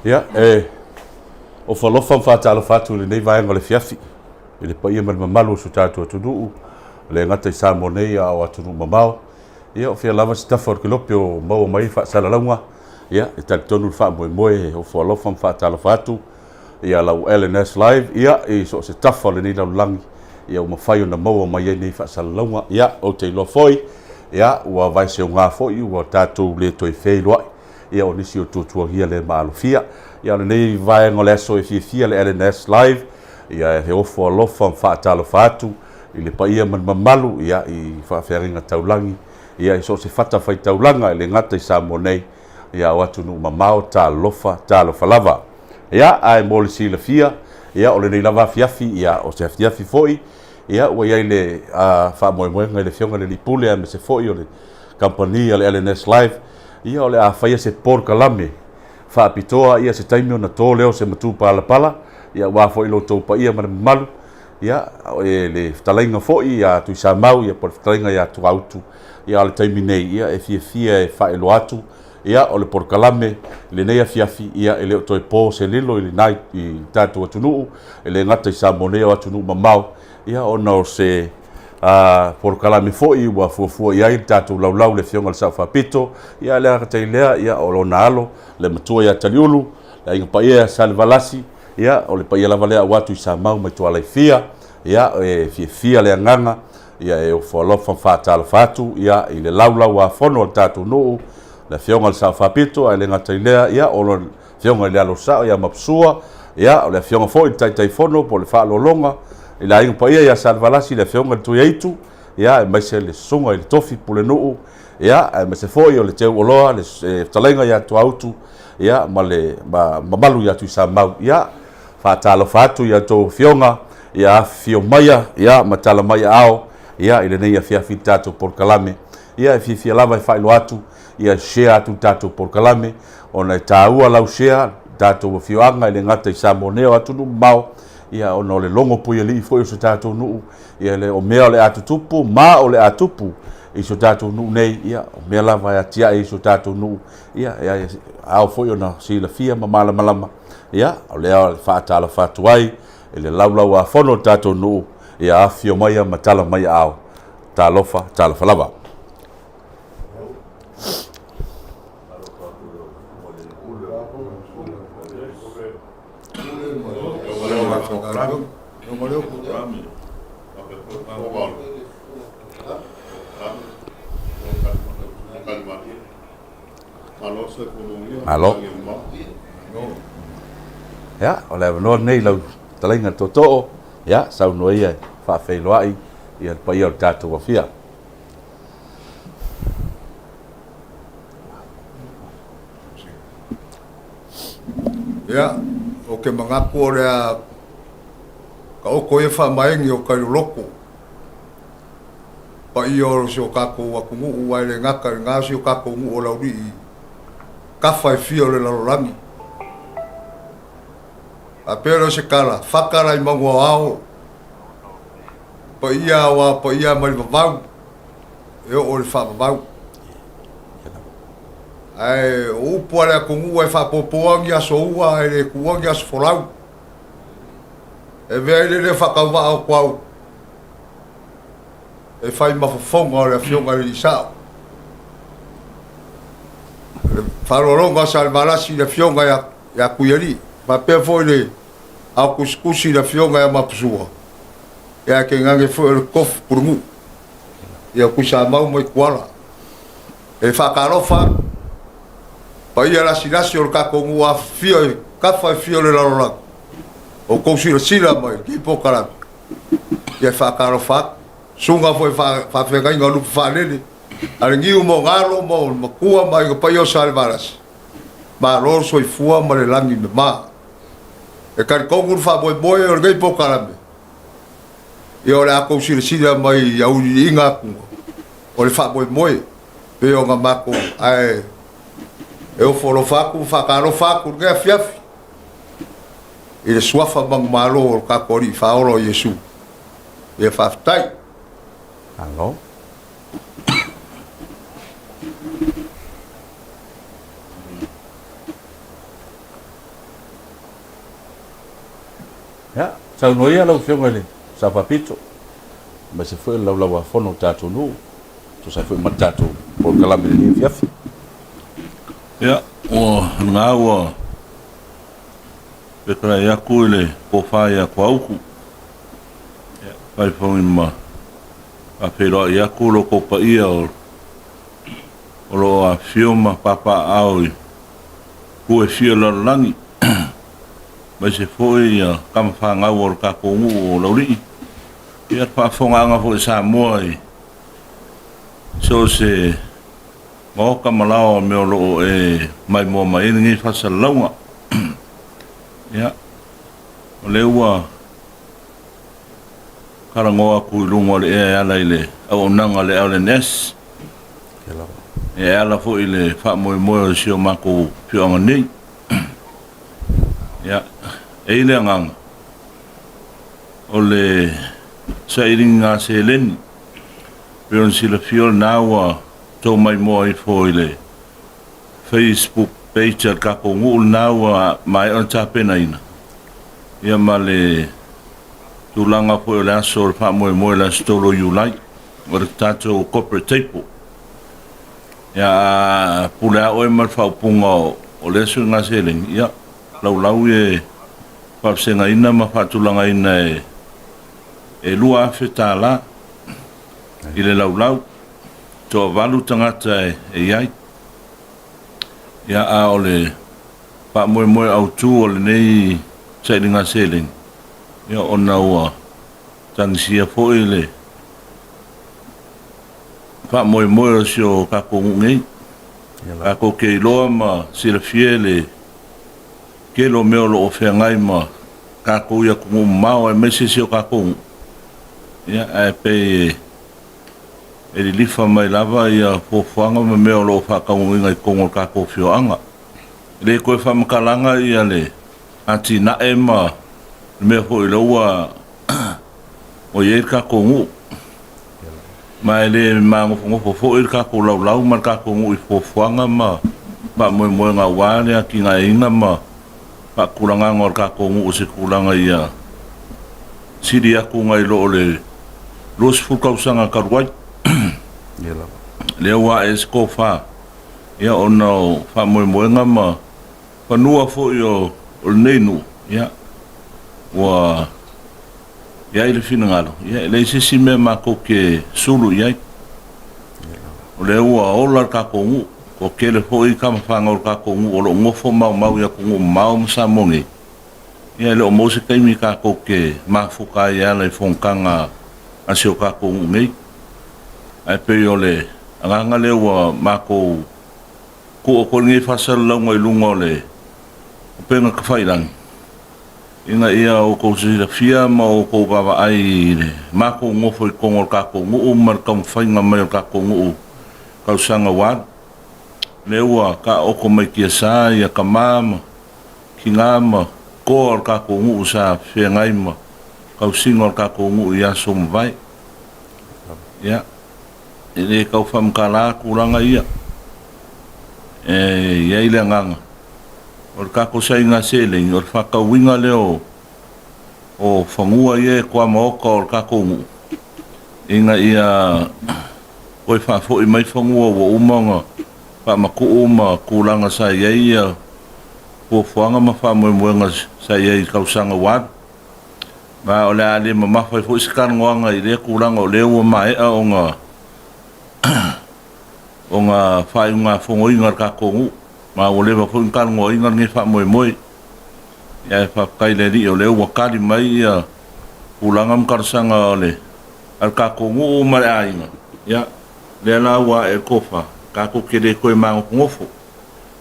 Ia, o whalofa mwhātalo whātu le nei vaenga le fiafi. I le paia man mamalu su tātua tunuu. Le ngata I sāmo nei a o atunu mamao. Ia, o whia lava si tafa o kilopi o maua mai whaasala launga. Ia, I tali tonu le wha moe o whalofa mwhātalo whātu. Ia, lau LNS Live. Ia, I so se tafa le nei lau langi. Ia, o mawhai o na maua mai e nei whaasala launga. Ia, o te ilo foi. Ia, ua vaise o ngā foi, ua tātou le toi whei loai. Ia o nisi o tuatua hia le maalofia. Ia le nei vaenga le aso e fia le LNS Live. Ia he ofo alofa whaatalo whaatu. I le paia man mamalu. Ia I whaaferinga taulangi. Ia I so se whata whai taulanga. I le ngata I Sāmoa nei. Ia o atunu mamao tālofa tālofa lava. Ia ai mole si la fia. Ia o le nei lava fiafi. Ia o se fiafi foi. Ia ua iai le whaamoemoenga I le fionga le lipule. A me se foi o le kampania le LNS Live. Ia o le a whaia se porkalame. Whaapitoa ia se taimi o na tō leo se matu pala. Ia wafo ilo tō pa ia mana malu. Ia le whtalainga foi ia tui sa mau. Ia por whtalainga ia tu autu. Ia le taimi nei ia e fia e whaelo atu. Ia o le porkalame le nei a fiafi. Ia e leo toi pō se lilo I le nai I tātua tunuu. E le ngata I Sāmoa nei o atunuu mamau. Ia o na o se porkalame foi ua fuafua ia I tātou laulau le fionga le sau whapito. Ia le akatai lea ia o lona alo. Le matua ia taliulu. Le inga pa ia salvalasi. Ia o le paia lava lea watu I sa mau mai toa lai fia. Ia e fia le anganga. Ia e o whaalofa whaatalo whatu. Ia I le laulau a whono al tātou nuu. Le fionga le sau whapito. Ia le ngatai lea. Ia o le fionga le alo sao. Ia mapsua. Ia o le fionga fo I tai whono po le whaalolonga. I la inga paia ia salvalasi le fionga le tui eitu. Ia e maise le sunga I le tofi pule nuu. Ia e maise foi o le teu oloa. Le talenga ia tu autu. Ia ma le mamalu ia tu sa mau. Ia whaatalo whatu ia tō fionga. Ia fio maia. Ia matala maia ao. Ia ile nei a fiafi tātou porkalame. Ia e fia lava I whailo atu. Ia share atu tātou porkalame. Ona e tāua lau share. Tātou fioanga ile ngata I Sāmoa neo atu nu mau. Ia ona o le longo pui ali I foi o se tātou nuu. Ia le o mea o le atutupu. Ma o le atupu. I so tātou nuu nei. Ia o mea lava ia tia I so tātou nuu. Ia au foi o na sila fia mamala malama. Ia o lea o le whaatala whatu ai. E le laulau a whono tātou nuu. Ia a fio maia matala maia au. Tā lofa, tā lofa lava. Alo. Ya, o le no nei lau talenga toto. Ya, sau no ia fa feiloai ia pa ia tatu wa fia. Ya, o ke mangapu o rea ka oko e wha maingi o kai loko. Pa ia o si o kako wa kungu uai le ngaka ngasi o kako ngu o lauri I kawhai fia o le lalorangi. A pera se kala, whakara I mangu ao. Pa ia mai vavau. E o le wha ai upo ale kungu e fa popoangi aso ua e kuangi aso folau e vele le fa ka va kwau e fai ma fonga le fionga le sa fa ronga salvarasi le fionga ya kuyeri pa pe foi a kuskusi le fionga ya mapsua ya ke ngange foi le kof purmu ya kusa mau mai kwala e fa karofa pa ia la silasi o kako ngua fio kafa fio le la o kosira sila mai ki pokara ia fa karo fa sunga foi fa fega inga lu fa lele aringi mo galo mo kua mai ko paio salvaras ma ro soi fua ma le langi me ma e kar kongur fa boy o ngai pokara me ia la kosira sila mai ya inga o le fa boy moi pe o ngamako ai eu folo faku fakaro faku ge fiafi ile swafa bang malo ka kori faolo yesu e faftai Alo. ya sa no ia lo fio ngale sa papito ma se foi la fono tato no to sa foi matato por kala ni fiafi ya o nga wa pekra ya kule ko fa ya kwa uku ya pai foi ma a pero ya kulo ko pa ia o lo a fioma papa au ku e fio la langi ma se foi ya kam fa nga wo ka ko ngu lo ri ia pa fonga nga fo sa moi so se mo ka malao me lo e mai mo mai ni fa sa longa ya lewa karangoa ku lungo le e ala ile au nanga le ale nes e ala fo ile fa mo mo sio mako pio ngani ya e ile ngang ole sa iringa selen pion sila fio nawa to mai mo i fo ile Facebook page ka ko ngul nawa mai on tapena ina ya male tulanga po la sol fa mo la stolo you like or tato corporate type ya pula o mal fa punga o le su nga selen ya lau e pa senga ina ma fa tulanga ina e lua fetala ile lau to valu tangata e yai ya a ole pa mo au tu ole nei sai nga selen ya ona wa tang sia fo ile fa mo sio ka ko ngi ka ko ke lo ma sila fiele ke lo me lo fe ngai ma ka ko ya ko ma o me sio ka ko ya a pe e li fa mai lava ya fo fanga me lo fa ka ngai ko ka ko fio anga le ko fa makalanga ya le ati na ema me ho lo wa o ye ka ko ngu mai le ma ngo fo ka ko lau ma ka ko ngu fo fanga ma ba mo nga wa le ki nga ina ma pa kulanga ngor ka ko ngu se kulanga ia siria ku ngai lo le los fu ka usanga ka roi le wa es ko fa ya ono fa mo nga ma pa nua fo yo o nenu ya wa ya ile fina ngalo ya le sisi me ma ko ke sulu ya o le wa o la ka ko ngu ko ke le fo I ka fa ngol ka ko ngu o lo ngofo ma ya ko ngu ma sa mongi ya le o mo se kai mi ka ko ke ma fu ka ya le fonkanga a se o ka ko ngu ngai ai pe yo le anga le wa ma ko ko ngi fa sa lo ngoi lungo le pe nga ka fai lang ina ia o ko sila fia ma o ko baba ai ma ko ngofo I kongol ka ko ngu mar kam fai nga mai ka ko ngu ka sanga wa lewa ka o ko mai kia sa ia ka mama ki ngama ko ka ko ngu sa fe ngai ma ka singol ka ko ngu ia som vai ya ele ka fam kala kuranga ia ia ile nganga or ka ko sai nga sele or fa ka winga leo o fangua ye kwa moka or ka ko inga ia oi fa fo I mai fangua wo umanga pa maku uma kulanga sai ia po fuanga ma fa mo nga sai ia ka usanga wa ba ola ale ma fa fo skan nganga ile kulanga o leo mai a onga onga fa nga fongo inga ka ko ma o le va fo kan ngo inga ngi fa mo ya fa kai le ri o le wa ka di mai ya ulangam karsanga le al ka ko ngu ma ai ya le la wa e ko fa ka ko ke de ko ma ngofo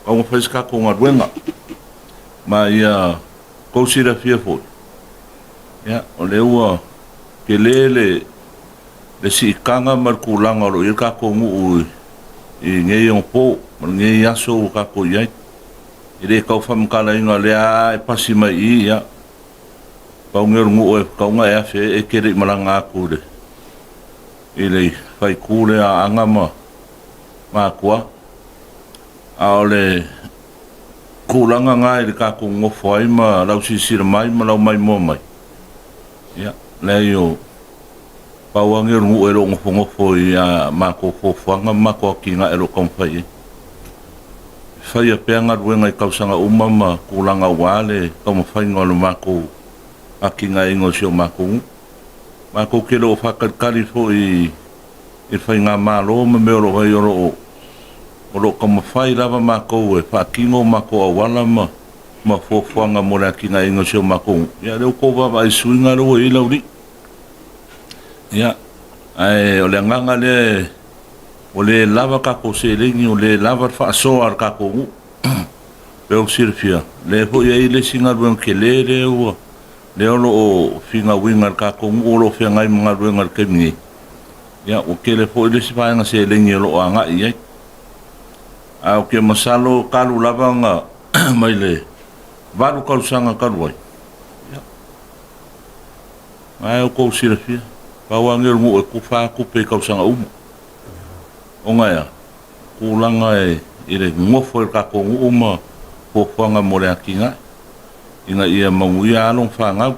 ka ngo fes ka ko ngadwenga ma ya ko si la fie fo ya o le wa ke le si kanga mar kulanga lo ka ko ngu I nge yon po nge yaso ka ko yai ile ka fam kala inga le a pasi mai ya ka ngel ngu ka nga ya fe e kere malanga ku de ile fai ku le a anga ma kwa a ole ku langa nga ile ka ko ngo foi ma lau si sir mai ma lau mai mo mai ia le yo pauangi rungu e ro ngofo ia mako fofanga mako kinga e ro kompai fai a peanga ruenga i kausanga umama kulanga wale kama fai ngolo mako akinga ingo sio mako kelo fakakari fo i fai ngā malo me ro vai oro kama fai lava mako e fakingo mako awala ma fofanga mo la kinga ingo sio mako ia leo ko va i suinga ro i lauri ia ai o le nganga le o le lava ka ko se lengi o le lava fa so ar ka ko peo sirfia le ho ia ile singa ruang ke le o le o finga winga ka ko o lo fe ngai mga ruang ke mi ia o ke le ho ile si fa nga se lengi lo anga ia a o ke masalo kalu lava nga mai le varu kalu sanga kalu ia ai o ko sirfia Pawangir mo e kufa kupe kausanga umu. O ngaia, kulanga e ire ngofo e kakongu uma pofanga mo rea kinga. Ina ia manguia along whangau.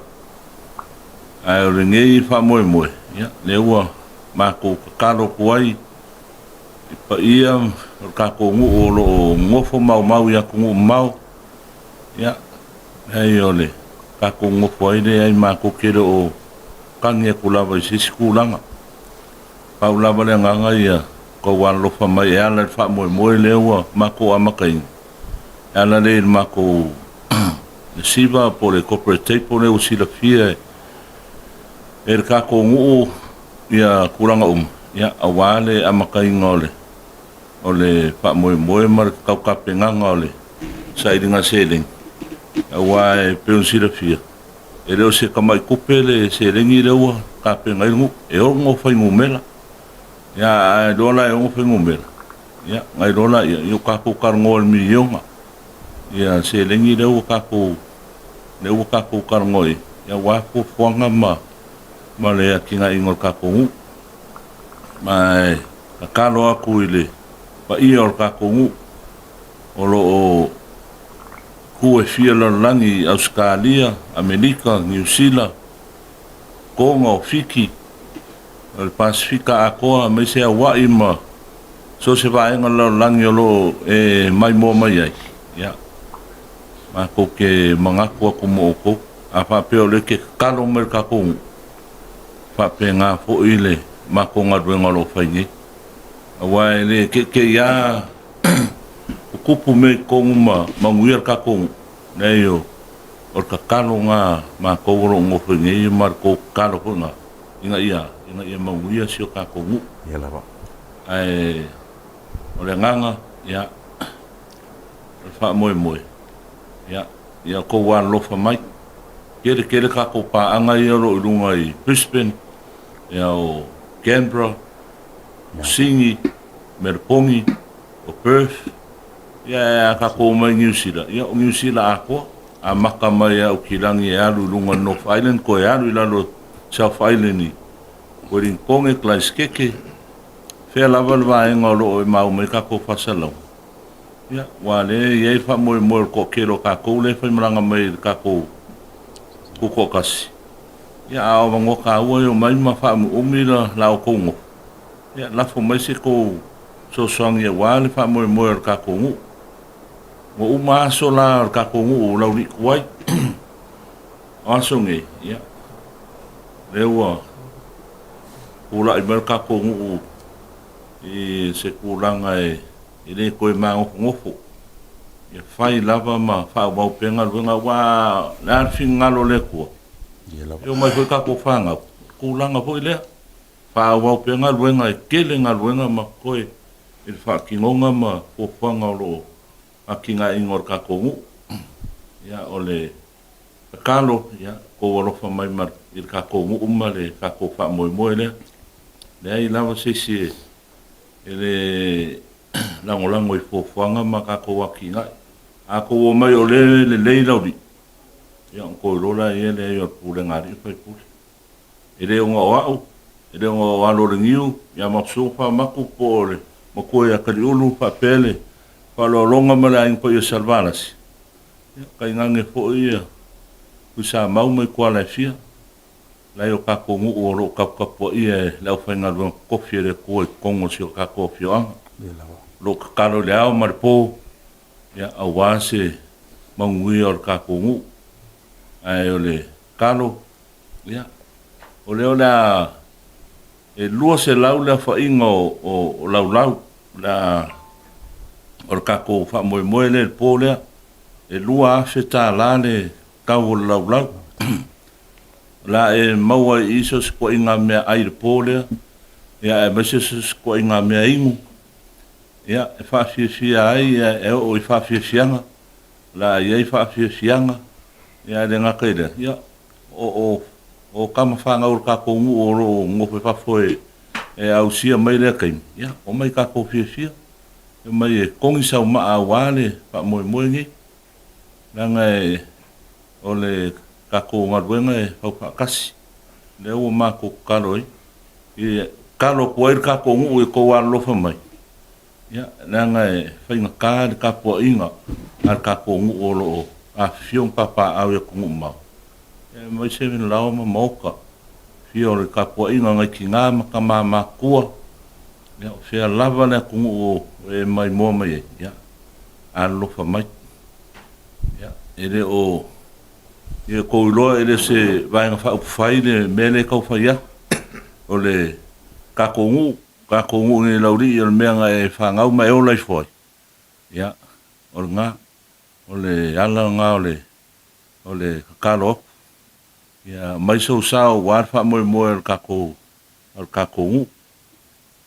Ai o ringei wha moe. Le ua mako kakaro kuai. Pa ia o kakongu o lo ngofo mau ia kungu mau. Ia, hei ole. Kakongu ngofo aire ai mako kero o kange kulava isi kulanga paulava le nganga ia ko walo fa mai ala fa moe lewa mako amakai ala le mako siva por le corporate por le usila fia ka ko ngu ia kulanga ia awale amakai ngole ole fa moe mar ka ka penganga ole sai dinga seling awai pe usila fia e leo se kamai kupele se rengi lewa ka penga ngu e o ngo fai ngumela ya dola e ngo fai ngumela ya ngai dola yo ka ko kar ngol milionga ya se rengi lewa ka ko kar ngoi ya wa ko fuanga ma le akinga ingol ka ko ngu mai ka lo aku ile pa i or ka ko ngu o lo Kue fia langi Australia, Amerika, New Zealand, Kongo, Fiki, el Pasifika akoa me se Hawaii ma so se vaenga langi lo e mai mo mai ai. Ya. Ma ko ke mangako ko mo ko a fa pe le ke kalo mer ka ko fa pe nga fo ile ma ko nga ruenga lo faini. Wa le ke ya kupu me konguma manguir ka kong neyo or ka kalo nga ma ko ro ngo fengi mar ko kalo nga inga ia manguir sio ka kong ia la ai ole nganga ya fa moe ya ko wa lo fa mai kere ka ko pa anga ia ro lunga i Brisbane ya o Canberra Sydney Melbourne o Perth ya ka ko mai New Zealand ya New Zealand ako a makama ya o kilangi ya lunga North Island ko ya lo South Island ni ko rin konge class keke fe laval va en lo mau me ka ko fasalo ya wale ye fa mo ko kero ka ko le fa mranga mai ka ko kasi ya a ngo ka wo yo mai ma fa mo umira la o kongo ya la fo mai se ko so song ya wale fa mo ka ko mo uma sola ka ko la ri kwai asonge ya lewa pula i ka ko i se kulanga ile ko ma ngofo ya fai lava ma fa ba penga lunga wa la finga lo le ko yo mai ko ka ko fanga kulanga po ile fa ba penga lunga kele nga lunga ma ko il fa kinonga ma ko fanga lo akinga ingor ka ko ya ole kalo ya ko lo fa mai mar il ka ko umale ka ko fa mo le ai lava se ele lango i fofanga maka ko wakinga ako o mai o le lauri ya ko rola ele yo pule ngari foi pu ele o wa lo ngiu ya makso fa maku pole mo ko ya kali ulu papele pa lo longa mala in po yo salvaras ya kai ngange fo ia usa mau mai kwa la fia lai o ka ko ngu o lo ka po ia la fa nga lo ko fiere ko kongo si o ka ko fio lo ka lo le au mar po ya a wase mangui o ka ko ngu ai ole kalo ya ole ola e lua se lau la fa ingo o lau la o ka ko fa mo le po le e lua se ta la le ka o lau la e maua iso ko inga me ai po le ya e mese ko inga me ingu ya e fa fi ai e o fa fi fianga la e fa fi fianga ya le nga kele ya o kama fanga o ka ko o ro ngo fa foi e au sia mai le kai ya o mai ka ko fi fi e mai e kongi sa ma a wale pa mo ngi na ngai o le ka ko ngarwenga e fa kasi le o ma ko kaloi e kalo ko ir ka ko ngu e ko wa lo fa mai ya na ngai fa inga ka po inga ar ka ko ngu o lo a fion papa au e ko ngu ma e mai se min lao ma moka fio le ka po inga ngai ki nga ma ka ma kua ya fe lava le ko ngu e mai mo mai ya a lo fa mai ya ele o e ko lo ele se vai nga fa fai le mele ka fa ya o le ka ko ngu ni lauri o me nga e fa nga mai o lai foi ya o nga o le ala nga o le ka lo ya mai so sa wa fa mo ka ko ngu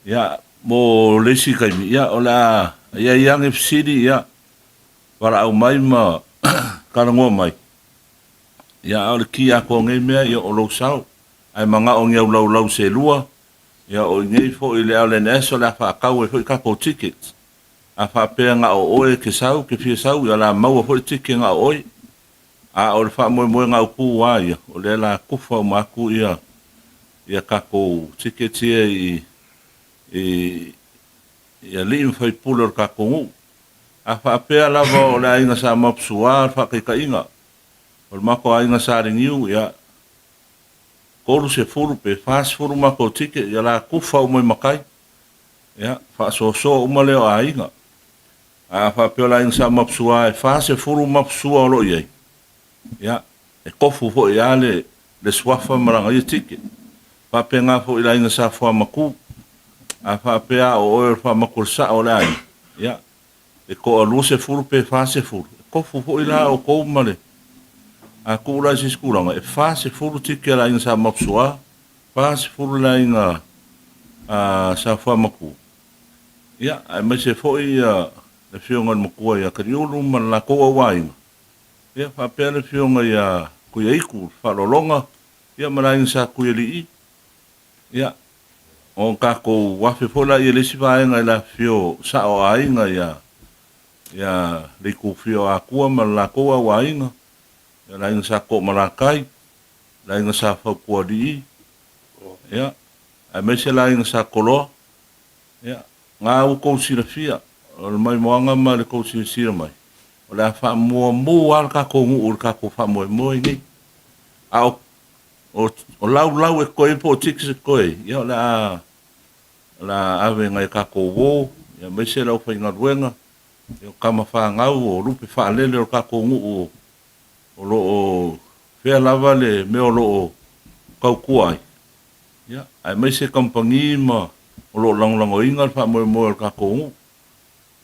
ya mo le si kai ya o la ya yang fcd ya para au mai ma ka ngo mai ya o ki a ko ngai me ya o lo sao ai manga o ngeu lo se lua ya o ngai fo ile ale neso la fa ka o fo ka ko ticket a fa pe nga o e ke sau ke fi sau ya la mau fo ticket nga o a o fa mo nga ku wa ya o le la ku fa ma ku ya ka ko ticket ya li fai pulo ka ko a fa pe la vo la inga sa ma psuar fa ka inga o mako ainga sa ringiu ya kolu se furu pe fast furu mako tike ya la kufa o moi makai ya fa so uma leo ainga a fa pe la inga sa ma psuar fast furu ma psuar lo ye ya e kofu fo ya le swafa maranga ye tike fa pe nga fo ila inga sa fo maku a fa pe a o fa maku sa o la ya e ko alu se furu pe fast furu kofu fo ila o ko male a kura si skuranga e fase furu tike la inga sa mapsua fase furu la inga sa fa maku ya ai me se foi le fionga maku ya kriulu man la ko wainga ya fa pele fionga ya ku ya iku fa lolonga ya mala inga sa ku yeli ya on ka ko wa fe fola ye le siva inga la fio sa o ainga ya le ku fio a ku man la ko wainga ya la inga sa ko malakai la inga sa fa kuadi ya a me se la inga sa kolo ya nga u ko sirafia o mai moanga ma le ko sira mai o la fa mo al ka ko ngu ka ko fa mo ni a o lau e ko e po tiksi ko e ya la ave nga ka ko wo ya me se la fa inga ruenga yo kama fa nga o lupe fa lele o ka ko ngu o lo o fea lava le me o lo o kau kuai ya ai mai se kampangi ma o lo lang o inga fa mo ka ko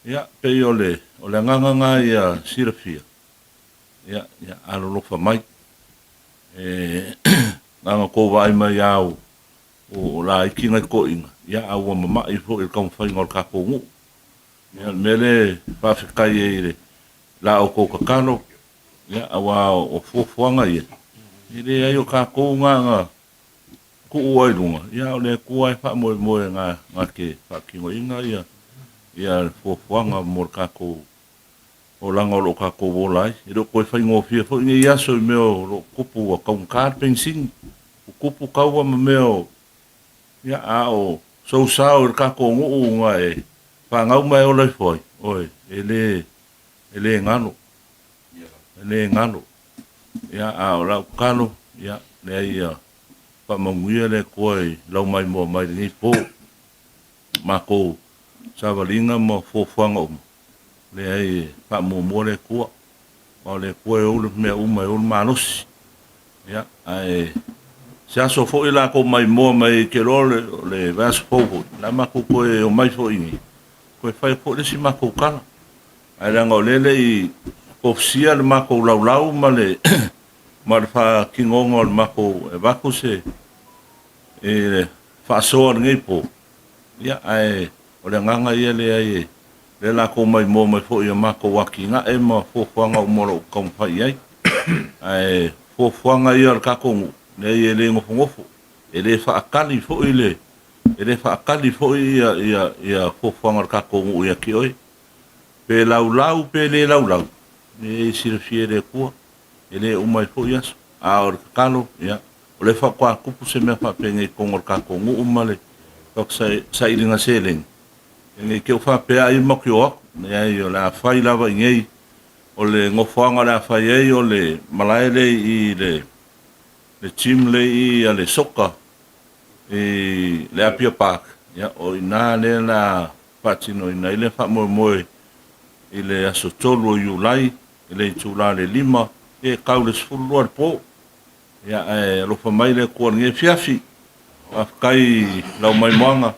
ya pe o le nganga ya sirafia ya alo lo fa mai nganga ko vai mai au o la ikinga ko inga ya au mama i fo il kam fa ngol ka ko ya mele fa fa kai la o ko kakalo ya awa o fuanga ye ile ayo ka ko nga ku oi lunga ya le ku ai fa mo nga ke fa ki ngo inga ya fuanga mo ka ko o langa lo ka ko volai ro ko fa ngo fia fo ni ya so me o kupu wa ka pensing kupu ka wa me o ya o so sao ka ko ngo nga e fa nga mai o le foi oi ele ngano le ngalo ya a la kalo ya le ia whamamuia le koe lau mai mua mai ni po mako sa valinga mo fofuanga umu le ai whamumua le kua o le koe ulu mea umai ulu manosi ya ai se aso fo ila ko mai mo mai ke lo le vas fo la mako koe o mai fo ini koe fai fo le si mako kala ai langa o lele i ofsia le mako lau ma le ma le fa kingongo le mako e vako se e fa so ngai po ya ai o le nganga ia le ai le la ko mai mo mai fo ia mako wakinga e ma fo fanga o moro kom fai ai fo fanga ia ka ko ne ia le ngofo e le fa akali fo ile e le fa akali fo ia fo fanga ka ko ia ki oi pe lau pe le lau ne sirfie le ko ele o mai fo ias a or kalo ya o le fa kwa kupu se me fa penge ko ngor ka ko ngu umale tok sai ringa seleng nge ke fa pe ai mo kyo ne ai o la fa ila va ngai o le ngofanga la fa ai o le malaile i le team le i ale soka e le apia park ya o ina le la patino ina ile fa mo ile aso tolu Julai ile tula le lima e kaules fulua po ya lo fa mai le ko nge fiafi afkai lau mai manga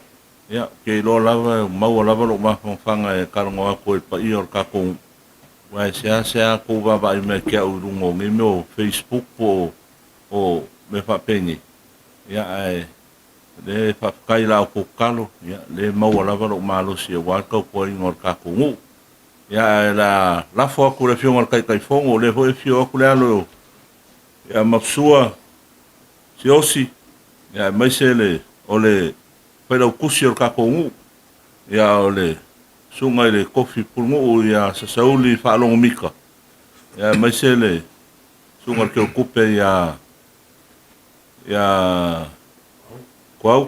ya ke lo lava mau lava lo ma fanga e karonga ko e pa ior ka ko wa se ko va vai me ke u rungo nge mo Facebook po o me fa pengi ya le fa kai la ko kalo ya le mau lava lo malo si wa ko ngor ka ko ngu ya la fo ko le fiong kai fongo le ho e fio ko le alo ya mapsua si osi ya mai se le ole pero kusi ka ko ngu ya ole sunga le kofi pulmo ya sa sauli fa lo mika ya mai se le sunga ke okupe ya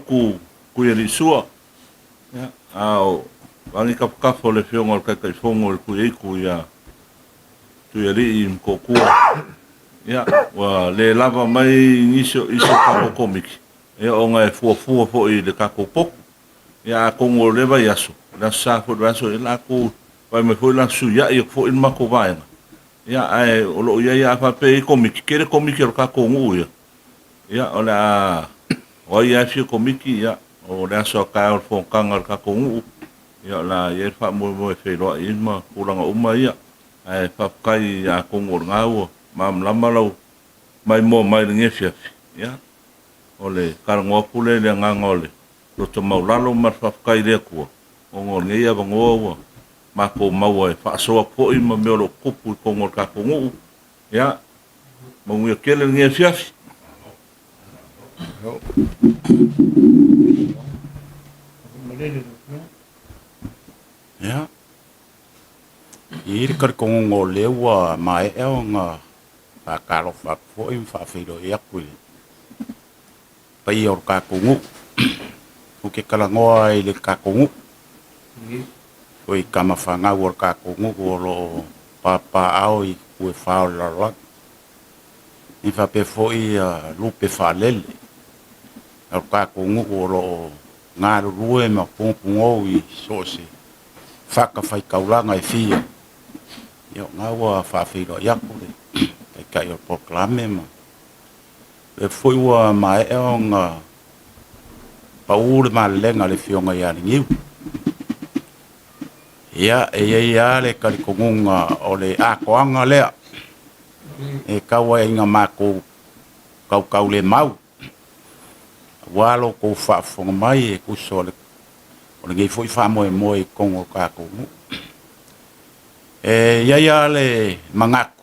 ku ye sua ya au wangi kapkafo le fiongol kai fongo ku ya tu yari im kokua ya wa le lava mai iso ka komiki e o nga fo i le ka kopok ya kongo le ba yaso la sa fo raso e la ku vai me fo la su ya fo in mako vai ya ai o lo ya fa pe komiki kere komiki ka kongo ya ola o ya fi komiki ya o la so ka fo kanga ka kongo ya la ye fa mo fe lo ima kuranga uma ya ai fa kai ya kongo ngao mam lamalau mai mo mai ngefia ya ole karango pule le ngangole lo to maulalo mar fa kai le ko o ngor nge ya bango ma ko mau e fa so ko i ma me lo kupu ko ngor ka ko ngu ya mo ngi kele ngefia ya ir kar ko ngol lewa mai nga fa kalo fa fo im fa filo ya kul pai or ka kungu o ke kala ngoa ile ka kungu oi kama fa nga wor ka kungu lo papa au i ku fa la la i fa pe fo i lupe fa lele or ka kungu lo nga rue ma pungo i sosi fa ka fa kaulanga e fia yo nga wa fa filo ya kul ka yo proclame ma e foi wa mai nga paul ma lenga le fionga ya ni ya ya le ka ko ngunga ole a ko anga le e ka wa nga ma ko ka le mau walo ko fa fonga mai e ku so le ole ngai foi fa mo e kongo ka ko e ya le mangak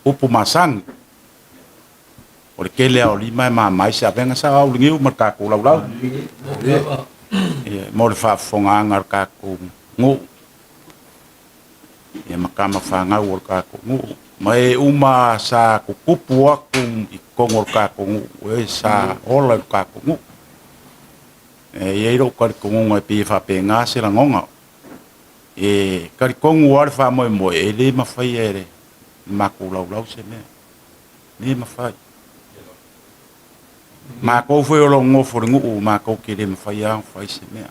upu masang o le kele o lima mai sa venga sa au ngiu marka ko lau e mo le fa fonga ngar ka ko ngu e makama fa nga o ka ko ngu mai uma sa ko kupu aku i kongor ka ko ngu e sa ola ka ko ngu e ro ka ko ngu e pi fa pe nga se la ngonga e ka ko ngu ar fa mo e le ma fa ere ma ko lau se me ni ma fa Ma ko foi o longo fo ngu ma ko ke le mfaya fai se me.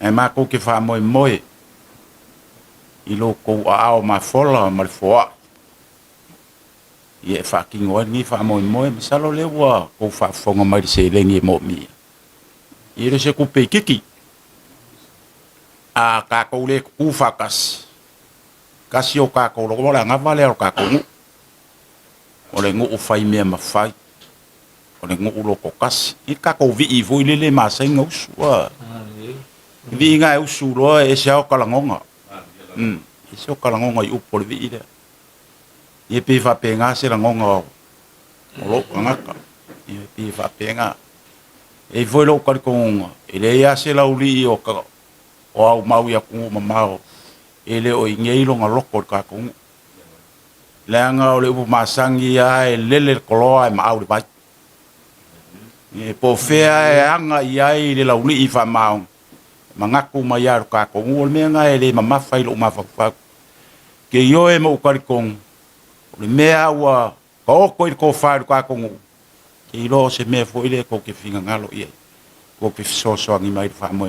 E ma ko ke fa moi i lo ko ao ma fola ma foa. Ye fa ki ngo ni fa moi me salo le wa ko fa fonga mai se lengi mo mi. I re se ku pe kiki. A ka ko le ku fa kas. Kasi o ka ko lo la nga vale o ka ko ngu. O le ngu fai me ma fai. O le ngu lo ko kas. I ka ko vi i vo le ma sai ngau sua. Vi nga u su lo e se o kala ngonga. E se o kala ngonga i upo le vi ile. I pe fa pe nga se la ngonga o lo ngaka. I pe fa pe nga. E vo lo ka ko ngonga. E le ya se la uli o ka o au mau ya ku ma mau. Ele o ingei lo ngaloko ka ko. Langa o le upo masangi ya e lele koloa e ma au le bai. E po fea e anga i le lauli i fa mau. Mangaku mai ar ka ko ngol me nga ele mama fai lo ma fa. Ke yo e mo ka kong. Le mea wa ko fa ka ko ngu. Ke lo se me fo ile ko ke finga ngalo i. Ko ke so ngi mai fa mo.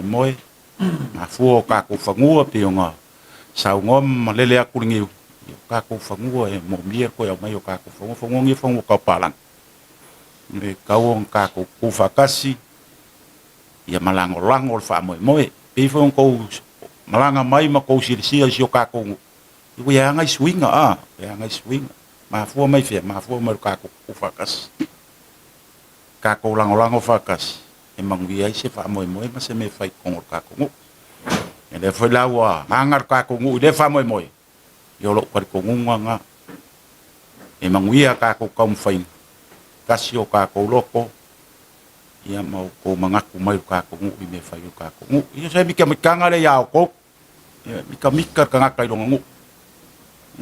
Na fu ka ko fa ngu pe nga. Sa ngom lele aku ngi. Ka ko fa ngu e mo mi ko ya mai ka ko fa ngi fa ngu ka palang. Le kawong ka ko fa kasi. Ia malango fa mo. Pe fo ko malanga mai ma ko si ka ko. Ibu ya ngai swing ya ngai swing. Ma fu mai fe ma fu ma ka ko fa kas. Ka ko lango fa kas. E mangi ai se fa mo ma se me fai ko ka ko. E le foi la wa hangar ka ko le fa mo. Yo lo ko nga. E mangi ka ko kam fai. Kasi o ka ko loko. Ia mau ko mangaku mai ka ko ngu i me fai ka ko ngu. Ia sai mika le ya ko. Ia mika ka ngaka i longa ngu.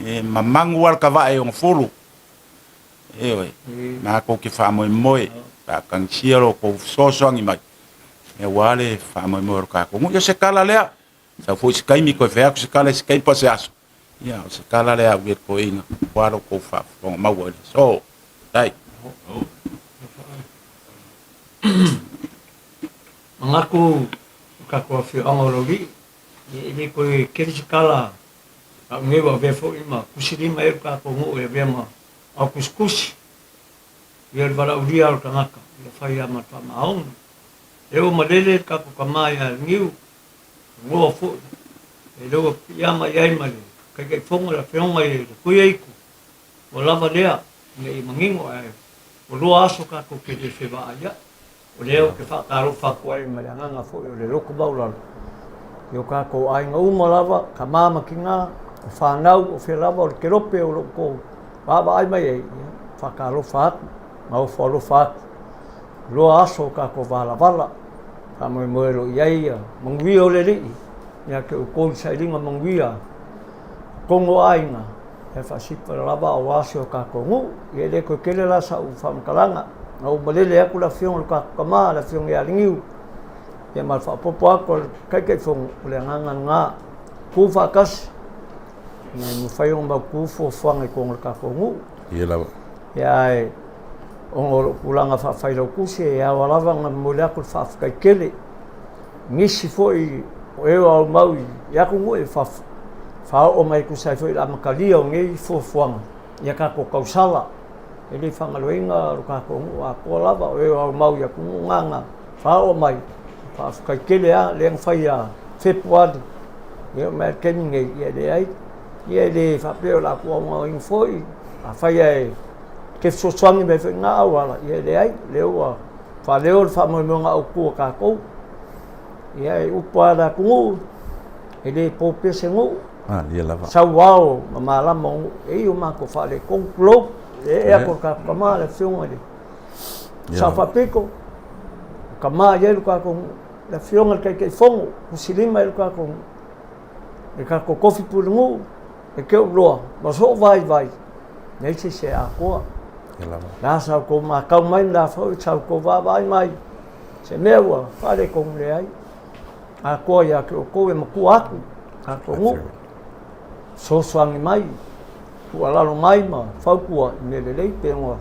E mamangu al ka vae o fulu. E oi. Na ko ki fa mo. Ta kang siero ko sosoangi mai. E wale fa mo ka ko ngu. Ia se kala lea. Sa foi se kai mi ko fe se kala se kai pase aso. Ia se kala lea we ko ina. Walo ko fa ko mau. So, dai. Mangaku kako fi angologi ini ko kiri skala ngewa befo ima kusiri mai ka ko ngo e bema a kuskus yer bala udia ka ngaka le fai ama ta maung e o malele ka ko kamaya ngiu ngo fo e lo yama yai male ka ke fonga la fonga e ku yaiku o lava lea ngai mangingo ai o lo aso ka ko ke de feba aya o leo ke whakaro whakuai marianganga fo o le loko baulala. Io ka ko ai ngā umalava, ka māma ki ngā, o whanau, o whelava, o le kerope, o loko, wāwa ai mai ei, whakaro whaku, ngau whalo whaku. Loa aso ka ko wala, ka moe moero iaia, manguia o le rii, ia ke o kōri sairinga manguia, kongo ainga, e whasipa lava o asio ka ko ngu, i ele koe kele lasa u whamakalanga, ngau malele aku la fiong ka kama la fiong ya lingiu ya mal fa popo aku kai fong le nganga nga ku fa kas ni mu fai ba ku fo fang ko ka kongu Ia la. ya o pulanga fa fai lo ku se ya wala nga mole aku fa kai kele ngisi foi o e o mau ya ku ngu e fa o mai ku sai foi la makalia o ngi fo fang ya ka ko kausala ele whangaloinga ruka ko a ko lava o e au mau ia ku nganga whao mai wha kai kele a leang whai a whepuadi e o mea keninge i ele ai i ele whapeo la kua ngau infoi a whai e ke sosuangi me whi ngā awala i ele ai leo a wha leo le whamoimonga au kua ka kou i ai upa da kungu ele pōpese ngu Ia lava. sau wao ma malama ngu e i o mako whale kongklop e ako ka kama le fiong ali sa fa peko kama yelu ka ko le fiong al kai fongo usilima el ka ko e ka ko kofi pulungu e ke lo ma so vai nei se a ko Ia lava. la sa ko ma ka mai la fo sa ko va vai mai se mewa fale ko le ai a ko ya ko e ma ku aku ka ko ngu so swangi mai ku alalo mai ma whaukua nele lei pe ngā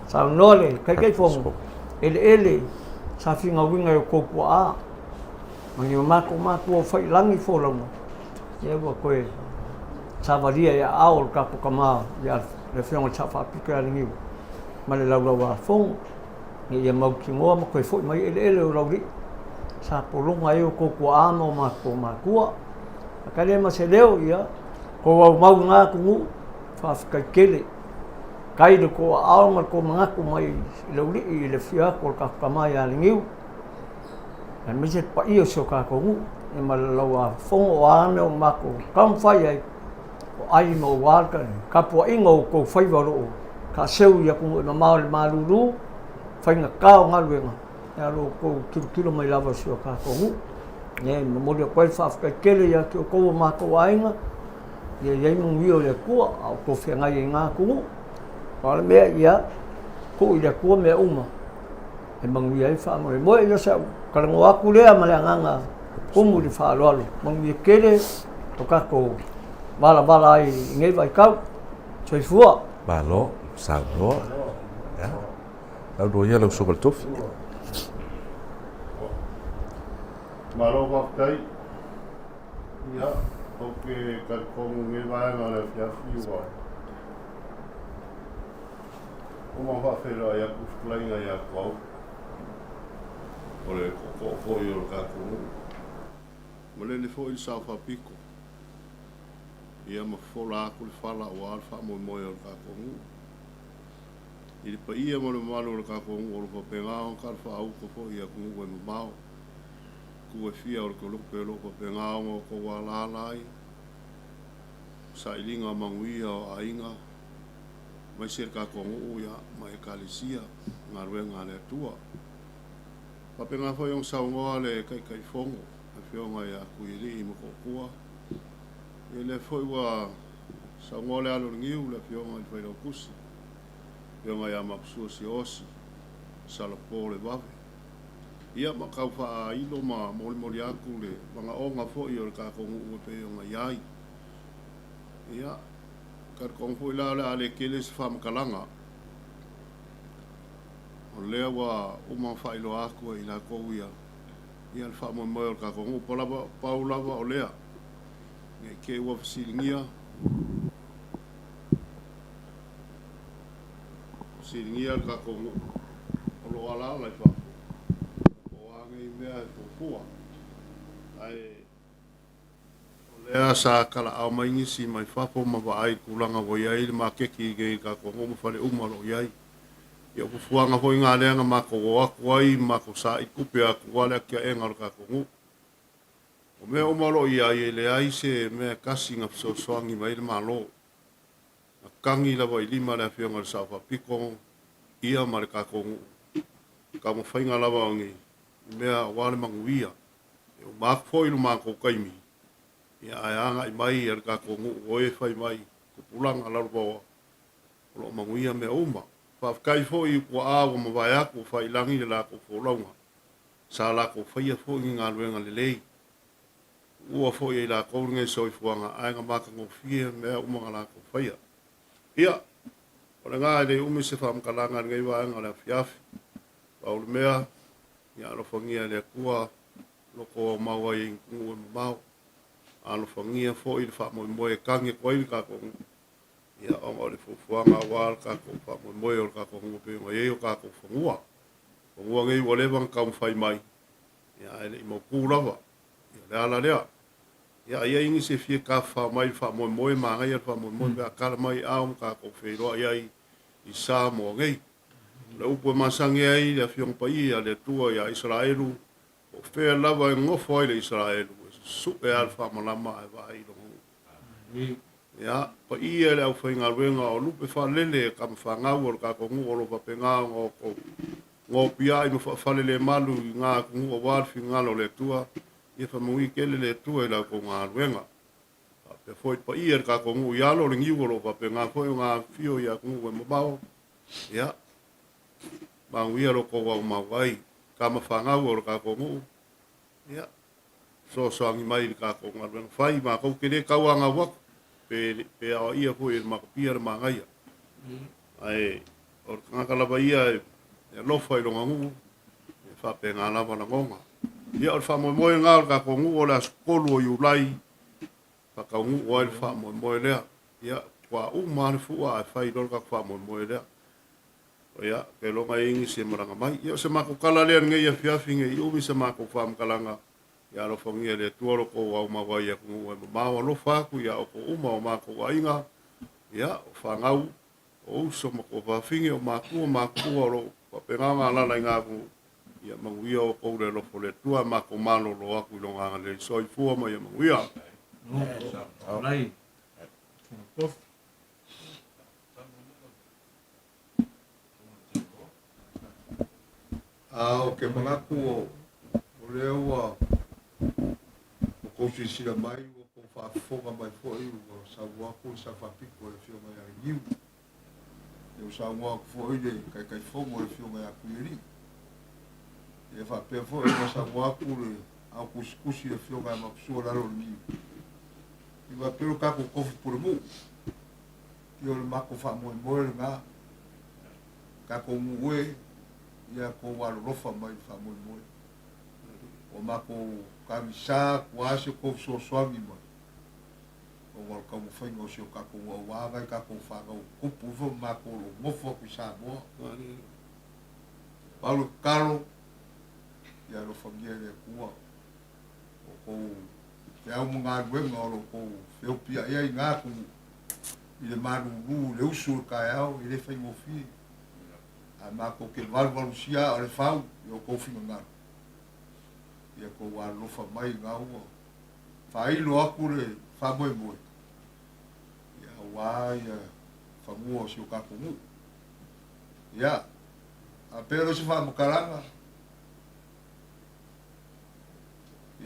Sa nole kai fongo. Ele sa finga winga yo kopua. Mangi mako fai langi folongo. Ye wa koe. Sa varia ya ao ka kama ya le finga chafa pika lingi. Male lawa fongo. Ni ye mau ki ngoa mo koe foi mai ele o rauri. Sa polonga yo kopua no mako. Akale ma se leo ia. Ko wa mau nga kungu fa ka kele. Kai de ko aonga ko mangaku mai lauri I le fia ko ka kama ya lingi. E mese pa iyo so ka kongu e malawa fongo ane o mako kam fai ai o ai mo waka ka po ingo ko fai varo ka seu ya ko na malulu fai nga ka nga luenga ya ro ko kilo mai lava so ka kongu ne mo mo ko fa ka kele ya ko mako ainga ye mo wio le ko ko fe nga nga kongu pa me ya ko ya ko me uma e mangi ai fa mo yo sa kalau ngaku lea malanganga kumu di falo mangi kele to kako bala ai ngai vai kau choi fua balo salo ya au do ia lo so bal tof Malo waktai ya oke kad kong ngai vai ngala fia fiwa Uma va fero ya kuflainga ya kwau Ole ko yo ka ko Mole le fo il sa fa pico ia ma fola ku fala wa fa mo yo ka ko Il pa ia mo malo ka ko o ko pela on ka fa au ko fo ia ku mo mau ku fia o ko lu pelo ko pela o ko wa la lai sa ilinga mangui o ainga mai ser ka ko ya mai kalisia ngarwenga le tua Papenga foi saungoa le kai fongo, a fionga ia kuiri mo ko kua. Ele foi wa saungoa le alo ngiu le fionga foi no kusi. Fionga ia mapsua si osi, salapo le vave. Ia makau fa ilo ma moli aku le, manga onga foi o ka kongu pe onga iai. Ia, kar kongu foi la ale keles fam kalanga. O lea wa uma whailo aku I la kouia. Ia le wha mo ka kongu palava paulava o lea. Nge ke ua fasilingia. Fasilingia ka kongu. O lo ala lai wha. O ange I mea e fufua. Ai. O lea sa kala au maingi si mai whapo ma wa ai kulanga wo iai le ma keki ge ka kongu ma whale umaro iai. Ia ku fuanga hoi ngā leanga mako o aku ai mako sa I kupe aku wale kia e ngaro ka kongu. O mea umalo I ai le ai se mea kasi ngā piso soangi mai le malo. Na kangi lawa I lima le whionga le sauwha piko ia ma le ka kongu. Ka mo whainga lawa ngi mea wale manguia. E o mako foilu mako kaimi. Ia ai anga I mai le ka kongu o e whai mai. Kupulanga larupawa. O lo manguia mea uma. Whafkai fōi kua āwa ma vai aku whai langi le lako wholaunga. Sa lako whaia fōi ngā luenga le lei. Ua fōi e lako ringa soi fuanga ainga maka ngō whia mea umanga lako whaia. Ia, o le ngā ele umi se whamkalanga ngai wāanga le whiafi. Pau le mea, ia alofangia le kua, loko o maua I ngungu e mau. Alofangia fōi le whamoe moe kange koe ka kongu. Ia onga le fufuanga wal ka ko pa mo o ka ko ngo pe mo e o ka ko fungua. Fungua ngai o le bang ka fai mai. Ia ele mo kulava. Ia le ala le. Ia ia ingi se fie ka fa mai fa mo ma ngai fa mo ba ka mai a ka ko fe ro ia I sa mo ngai. Le upo masangi ai le fiong pa ia le tua ia Israelu. O fe lava ngo foi le Israelu. Su e alfa malama e vai lo. Ya, pa ia le au whainga ruenga o lupe whalele ka mwhangau o ka kongu o lopa penga o ngō pia I mwha whalele malu I ngā kongu o warwhi ngalo le tua ia whamui kele le tua I lau ko ngā ruenga. Pe foi pa ia ka kongu I alo le ngiu o lopa penga foi ngā whio ia kongu e mabao. Ya, mangu ia loko wau mawai ka mwhangau o ka kongu. Ya, so soangi mai ka kongu ngā ruenga. Whai ma kou kere kaua ngā waku. Pe a ia ko e makapia le mangaia. Ai o ngaka lava ia e lofa i longa ngu e whapenga lava na ngonga ia o whamoemoe ngā o ka kongu o le askolu o iulai whakaungu o le whamoemoe lea ia kua umane fua e whai lor ka whamoemoe lea o ia ke longa ingi se maranga mai ia se mako kala lea nge ia fiafi nge iumi se mako whamkalanga ia lo whangia le tuaro ko au mawa ia kungu e mawa lo whaku ia o ko uma o mako wa inga ia o whangau o uso mako whawhingi o maku o lo wapenganga lana inga kungu ia manguia o koure lo fole tua mako malo lo aku ilonga le soi fua ma ia manguia Lai. O ke mangaku o leo o kousi sila mai o ko whaafonga mai fwoi o sa waku sa whapiko le whionga ia iu. E o sa waku fwoi le kai fongo le whionga ia kuiri. E whapea fwoi o sa waku le au kusikusi le whionga ia makusua laro le iu. I wa pero kako kofi pure mu. Ki o le mako whamoe le ngā. Kako muwe ia ko walo rofa mai whamoe. O mako kamisa kuase ko soami mai. O wal ka mo fainga o sio kako wa vai kako whaga o kupu fo mako lo mofo ku sa mo. Paulo Carlo ia lo familia kua. O ko te au mga ruenga o lo ko feopia ia i ngā ku i le maruru le usu kai au i le whaingo fi. A mako ke valvalu sia o le whau i o kouwhinga ngā. Ia ko wā lofa mai ngā ua. Whailo aku le whamoe moe. Ia wā ia whamua o si o kakongu. Ia, a pero si whamukaranga.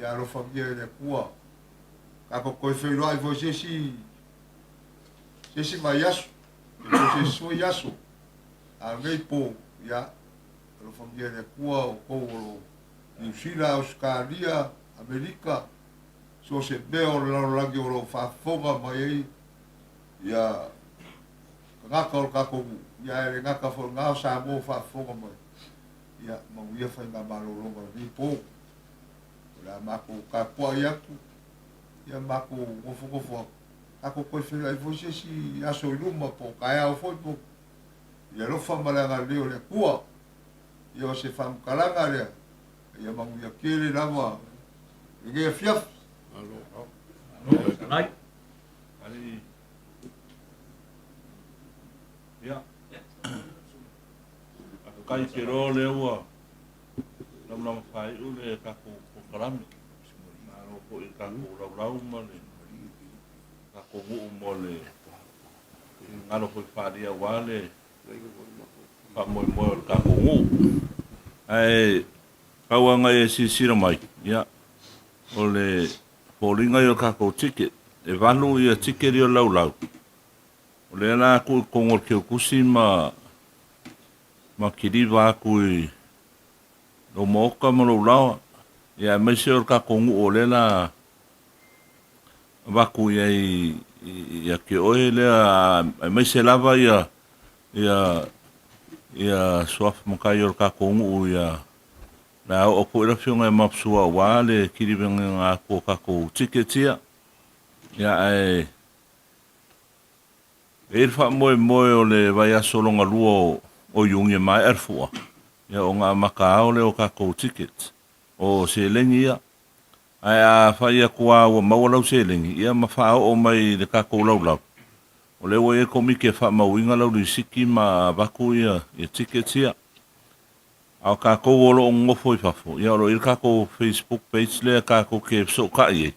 Ia lofa mia le kua. Kako koe whailo ai fo sesi mai yasu. Sesi sui yasu. A ngai po, ia, lo famia le kua o kouro, New Zealand, Australia, Amerika, so se beo le lagi o lo whafonga mai ei, ia, ngaka o kakongu, ia e ngaka fo ngao sa mo whafonga mai, ia, manguia whai ngā malolonga ni po, la mako ka pua iaku, ia mako ngofo, ako koe whina i fose si aso i luma po, kai au foi po, ia rofa malanga leo le kua ia o se whamukalanga lea ia mangu ia kere lama i ngea fiaf Lai. Ali. Ya. Ako kai ke ro le ua. Lam fai u le kako ko karami. Na ro ko i kako lau ma le. Kako mu mo le. Ngalo ko faria wale. Pa mo ka ngu ai kawanga e sisira mai ya ole polinga yo ka ko ticket e vanu ia ticket yo lau ole na ku kongo ke kusima makiriva ku no moka mo lau ya me se ka kongo ole na vaku ya ke ole me se lava ia soaf makai o ka kongu ia na o ko ira fiunga e mapsua wale kiribenga ngā ko ka ko tiketia ia e wha moe o le vai asolonga lua o yungi mai erfua ia o ngā maka le o ka ko tiket o se lengi ia ai a whai a kua ua maualau se lengi ia mawha o mai le ka ko lau o le e komi ke wha mauinga lau li siki ma vaku ia i tiketia. Au ka kou olo o ngofo i whafo. Ia olo i ka kou Facebook page lea ka kou ke so ka i e.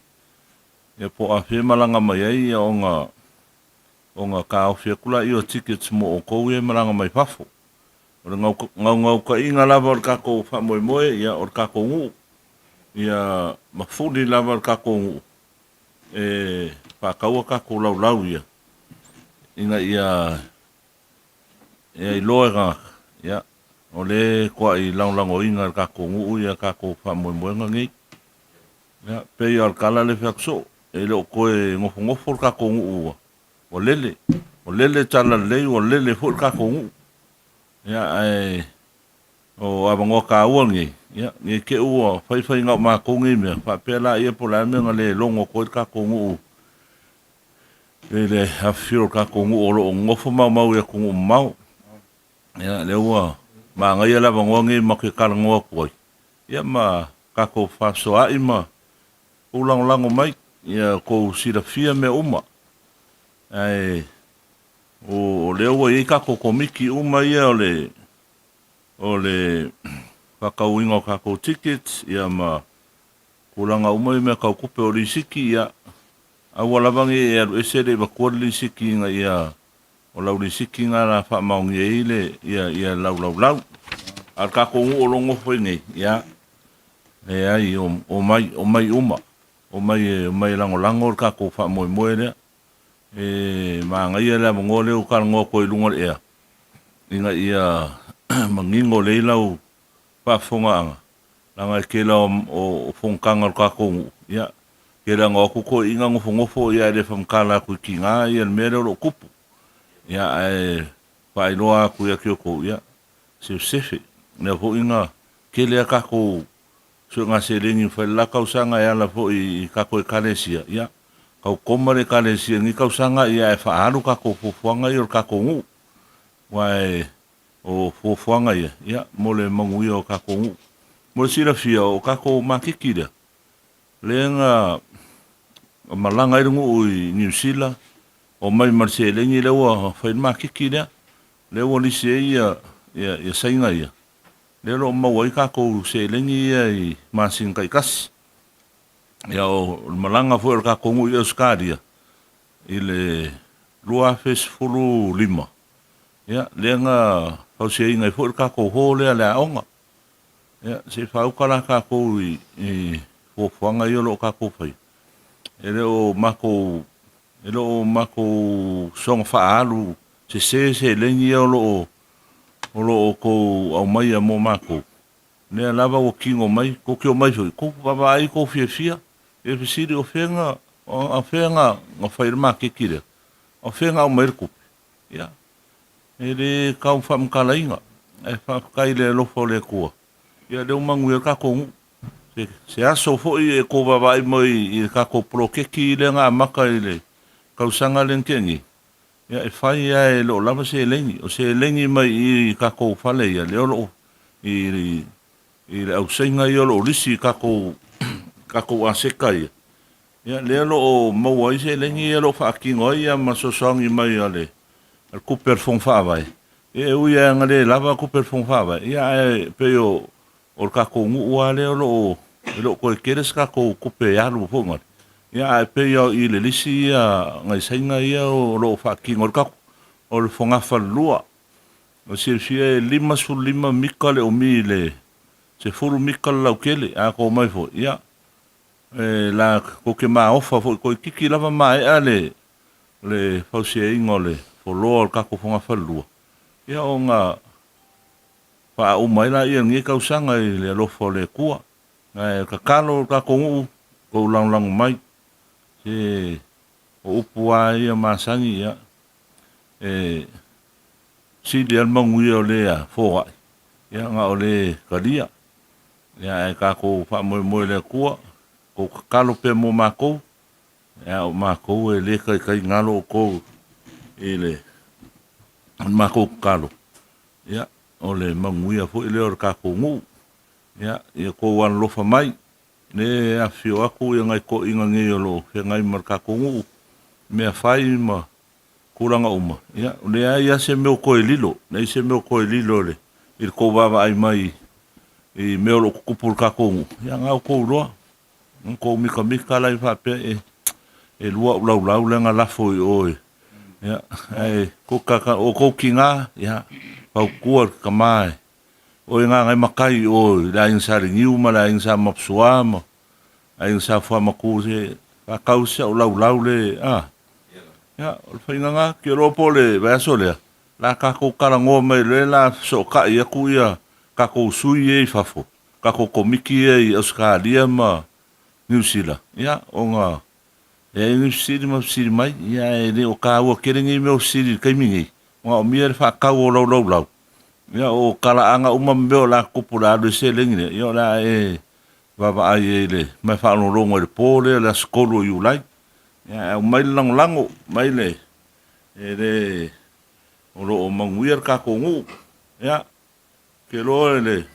Ia po a whemalanga mai ai ia o ngā ka au whiakula i o tikets mo o kou e malanga mai whafo. O le ngau ka inga lava o ka kou wha moe ia o ka kou ngu. Ia mafuni lava o ka kou ngu. E whakaua ka kou lau ia. Inga ia i loa ia o le kua i lango inga ka kongu ia ka ko fa mo ngi ia pe ia kala le fakso e le koe ngofo ka kongu o lele tala le o lele fo ka kongu ia ai o abango ka uangi ia ni ke ua fai ngau ma kongi me fa pela ia pola me ngale longo ko ka kongu le afiro ka kongu o lo ngofo mau ia kongu mau ia le ua ma ngai la bangongi ma ke ka ngo ko ia ma ka ko fa so ai ma ulang lango mai ia ko sira fia me uma ai o le ua i ka ko komiki uma ia o le whakauinga o kako tickets ia ma kulanga umai mea kau kupe o risiki ia awalawangi e alu esere ma kua risiki nga ia o lau risiki nga na whamaungi e ile ia lau al kako ngu o longo whaingi ia e ai o mai uma o mai lango o kako whamoe rea e ma ngai ala mongole o karango ko i lunga ea inga ia mangingo leilau pafonga anga langa ke la o fonkanga ka ko ya ke la ngo ko inga ngofo ya de fam kala ku kinga ya mero lo kupu ya ai pai loa ku ya ko ya se ne ho inga ke le ka ko so nga se lengi fa la ka usanga ya la fo i ka ko kalesia ya ka komare kalesia ni ka usanga ya fa alu ka ko fofonga yo ka ko ngu wai o fofonga ya mole mangu yo ka ko ngu mo sira fia o kako makikira lenga malanga irungu i New Zealand o mai marse lengi lewa fa makikira lewa ni se ia sainga ia lelo ma wai kako se lengi i masin kai kas ya o malanga fo kako ngu i skaria ile lua fes fulu lima ya lenga o se inga fo kako ho le ala onga ya se fau kala ka ko i o fanga yo lo ka ko fai ele o mako song fa alu se lengi o lo ko au mai mo mako ne lava o kingo mai ko ke o mai ko baba ai ko fia e fisi o fenga o fai ma ke kire o fenga o mai ko ya ele ka fam kala inga e fa kai le lo fo le ko ia le mangu e ka ko se aso fo e ko baba mo i ka ko prokeki le nga maka ile ka usanga len kengi ia e fai ia e lo lava se lengi o se lengi mai i ka ko fale ia le lo i le au senga ia lo lisi ka ko aseka ia le lo mo wai se lengi ia lo fa kingo ia ma so songi mai ale al cooper fon fa vai e uia ngale lava cooper fon fa vai ia pe yo o kako ngu wale o lo ko keres kako kupe ya lu fonga ya pe yo ile lisi ya ngai sainga ya o lo fa ki ngor kako o le fonga fa lua o se fie lima mikale o mile se furu mikale la kele a ko mai fo ya la ko ke ma ofa fo ko kiki lava mai ale le fa se ingole fo lo kako fonga fa lua ya o nga pa o mai la ia ngi ka usanga i le lofo le kua ngai ka kalo ka kongu ko lang mai se o upua ia masangi ia si le mangu ia le a fo ia nga o le kalia ia ka ko fa mo le kua ko kalo pe mo mako ia o mako le kai ngalo ko ile mako kalo ia o le manguia fo ile o ka ko ngu ya ko wan lo fa mai ne a fio aku ngai ko inga ngi lo ngai mar ka ko ngu me fai ma kuranga uma ya le ia se me ko lilo nei se me ko lilo le il ko va ai mai e me lo ku por ka ko ngu ya nga ko lo ko mi ka la fa pe e lua lau le nga la fo o ya ai ko ka o ko kinga ya pau kuar kamai o nga ngai makai o la insa ringiu ma la insa mapsuama a insa fa makuse ka kausa o lau le ya o fa nga ke ro pole va sole la ka ko karango me le la so ka ia ku ia ka ko sui e fafo ka ko komiki e Australia ma New Zealand ya o nga e New Zealand mai ya e o ka o kerengi me o siri kai mingi o mi fa ka o lau Ia o kalaanga uma mbeo la kupura do selengi le. Ia la vava ai le. Mai whanongongo le pōle la skolo you like. Ia mai lango mai le. Le o lo o manguia ka kongu. Ia ke lo le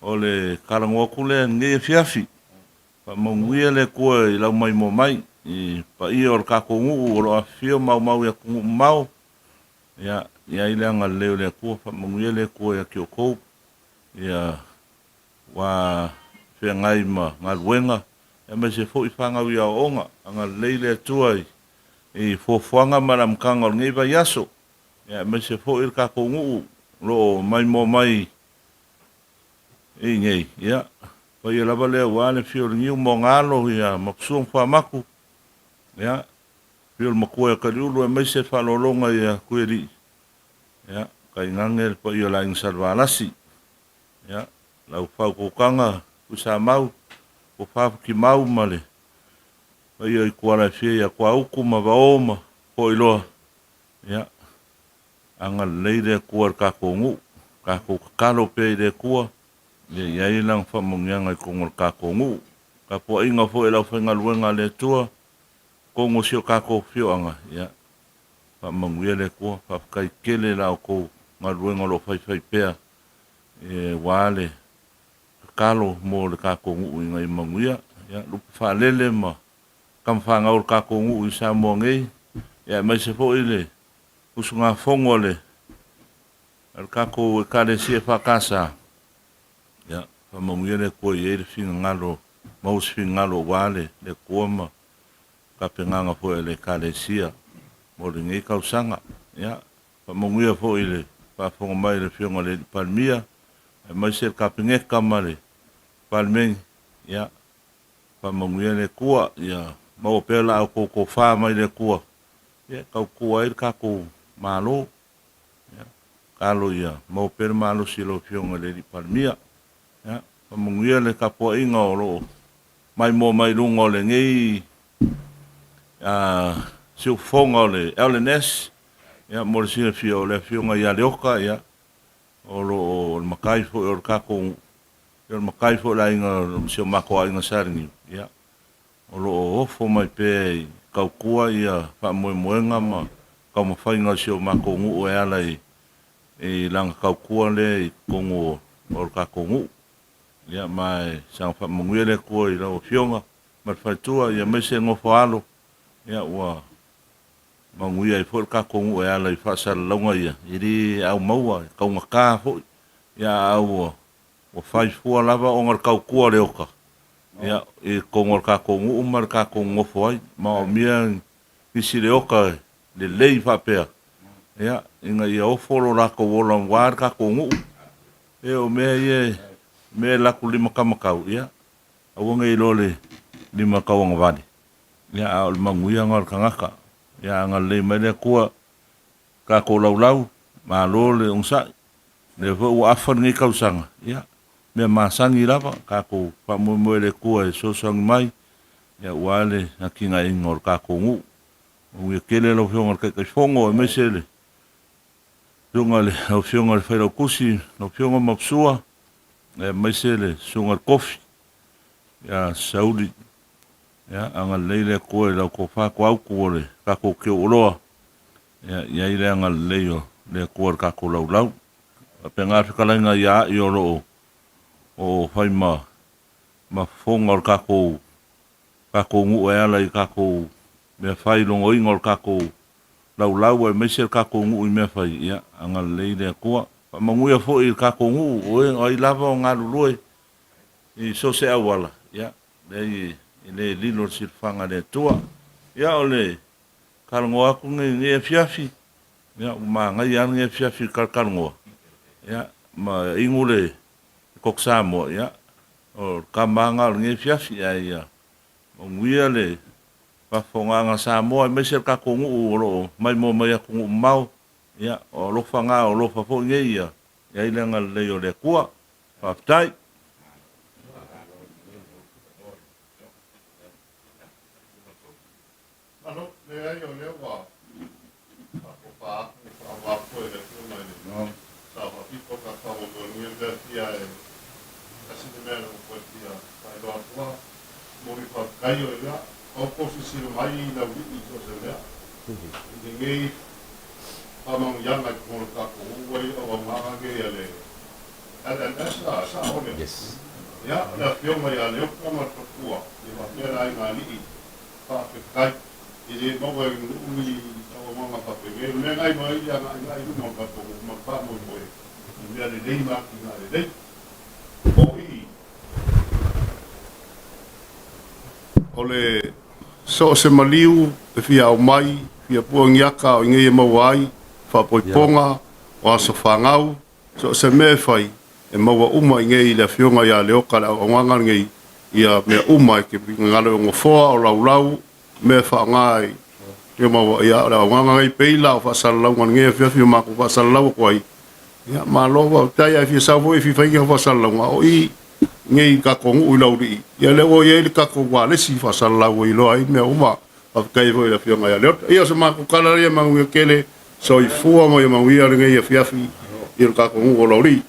o le karangoa kule nge fiafi. Pa manguia le kua I lau mai mo mai. I pa ia o ka kongu o lo afio mau ia kongu mau. Ia ile anga leo le kua pa manguia le kua ia kio kou. Ia wa fia ngai ma ngaluenga. Ia me se fo I whanga wia onga. Anga leile tuai. I fofuanga maramkanga o ngei vai aso. Ia me se fo I ka kongu lo mai mo mai. Ngei, ia. Pa ia lava lea wale fio ringiu mo ngalo ia maksuong whamaku. Ia. Fio makua kariulu e me se whalolonga ia kueri. Ia. Kai ngangel pa ia la insalvalasi. Ia. Lau whau kokanga kusa mau. Ko whafu ki mau male. Pa ia I kuara fia ia kua uku ma vaoma. Ko iloa. Ia. Anga leire kuar ka kongu. Ka kokalo pe de kua. Ia ilang whamungianga I kongol ka kongu. Ka po inga fo lau whainga luenga le tua. Kongo sio ka ko fioanga. Ia. Whamungia le kua. Whafkai kele lau ko ngā luenga lo whai pea. E wale. Kalo mo le ka kongu inga I manguia. Ia. Lupa whalele ma. Kam whangaur ka kongu I sa mua ngei. Ia mai se fo ile. Usunga fongo le. Al ka ko kare sie whakasa. Ya, whamungia le kua I ere whinga ngalo, maus whinga ngalo wale, le kua ma, ka penganga fo le kalesia, mo le ngei kausanga, ya, whamungia fo I le, whafonga mai le whionga le palmia, e mai se ka pengeka ma le, palmeng, ya, whamungia le kua, ya, mau pela au koko wha mai le kua, ya, kau kua I ka ko malo, ya, kalo ya, mau pela malo silo whionga le palmia, ya pamungia le kapo inga o lo mai mo mai lungo le ngei siu fonga le LNS ya mo le fio le fionga ya le oka ya o lo makai fo o kako o makai fo la inga sio mako inga saringi ya o lo ofo mai pe kau kua ya pa mo moenga ma kau mo fainga sio mako ngu o ala e lang kau kua le kongo o kako ngu ia mai sang fa munguele ko I lau fionga ma fatua ia me se ngofo alo ia wa manguia I for ka kongu e ala I fa sal longa ia iri au maua ka nga ka fo ia au o fai fu lava o ngar ka ku le oka ia I kongo ka kongu umar ka kongu fo ai ma o mia I si le oka le lei fa pe ia inga ia o folo la ko wola war ka kongu e o me ia me la ku lima kamakau ia awanga I lole lima kawanga vani ia al manguia ngal kangaka ia ngal le mele kua ka ko lau ma lole unsa le vo afan ngi kausanga ia me masangi lava ka ko pa mo le kua so sang mai ia wale akinga ingor ka ko ngu ngi kele lo fiong ka fongo me sele Dunga o fiong al fero kusi no fiong mapsua e mai sele sunga kofi ya saudi ya anga leile ko la ko fa ko au ko le ka ko ke oloa ya ile anga leio le ko ka ko lau pe nga fi kala nga ya yo lo o fai ma fonga ka ko ngu ala ka ko me fai lo ngor ka ko lau e mai sele ka ko ngu me fai ya anga leile ko manguia fo I ka kongu o ai lava o ngalului I so se awala ya le lilo sirfanga le tua ya ole kalngo aku nge fiafi ya ma ngai an nge fiafi kalngo ya ma ingule koksamo ya o kamanga nge fiafi ya manguia le pa fonga nga samo me ser ka kongu o mai mo mai kongu mau ia o lo fanga o lo fa fo ngeia ia ile ngal le yo le kua fa tai Ano le ai o le wa pa ko pa wa ko le ko mai no sa fa pi ai o ia o ko si mai na wi so se lea ni ngai amang yang ai ko ka ko wai o ma nge ale ada nasa sa o le Yes. ya la fio mai ale o ka ma to kuwa ni ma me ai na li pa ke kai i mo wa ui o ma pa pe me ngai mai ya ngai no ka ko ma pa mo mo ni ale dei ma ki na ale dei o i ole so se maliu e fia o mai fia puangiaka o ngai mawai fa poiponga o so fangau so se me fai e maua uma ngai le fionga ya le oka o nganga ngai ia me uma ke ngalo ngo foa o lau me fa ngai e maua ia o nganga ngai peila o fa salau ngai fia fia ma ko fa salau ko ai ia ma lo wa tai ai fia sa foi fi fai fa salau o i ngai ka ko u lau ri ia le o ia le ka ko wa le si fa salau i lo ai me uma a kai foi le fionga ya le ia se ma ko kala ia ma ngai kele so i fua mo ia ma ngai ngai fia fi ia ka ko u lau ri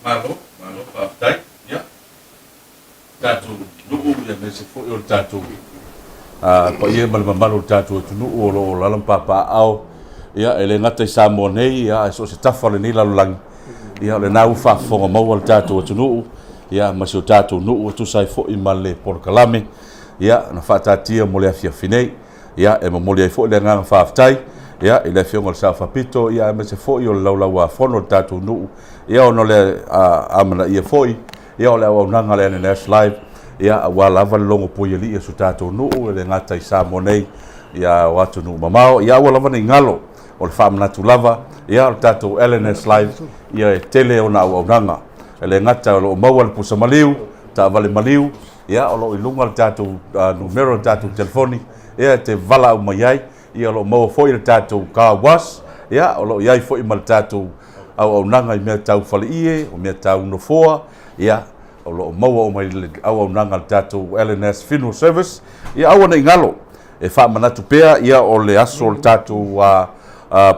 Malo paafetai ia tatou nuu ia me se foʻi o le tatou paia ma le mamalu o le tatou atunuu o loo lala papaao ia e le gata i sa mo nei ia e so se tafa lenei lalolagi ia o lenā ufaafofoga maua le tatou atunuu ia ma se o tatou nuu atusa ai foʻi ma le polokalame ia na faatatia mo le afiafi nei ia e mamoli ai foʻi le agaga faafetai ia i le fionga le saʻafapito ia me se foʻi o le laulau afono o le tatou nuu ia ono le amana ia foʻi ia o le auaunaga le NNS Live ia ua lava le logo pui alii e so tatou nuu e le gata i sa mo nei ia o atu nuu mamao ia ua lava nei galo o le faamanatu lava ia o le tatou LNS Live ia e tele ona auaunaga e le gata o loo maua le pusa maliu taavale maliu ia o loo iluga le tatou numero le tatou telefoni ia te vala au mai ai ia lo mo foi le tatou kawas ia o lo iai foi mal tatou au nanga i mea tau faliie o mea tau no foa ia o lo mo o mai le au nanga le tatou LNS Funeral Service ia au nei ngalo e fa manatu pea ia o le aso le tatou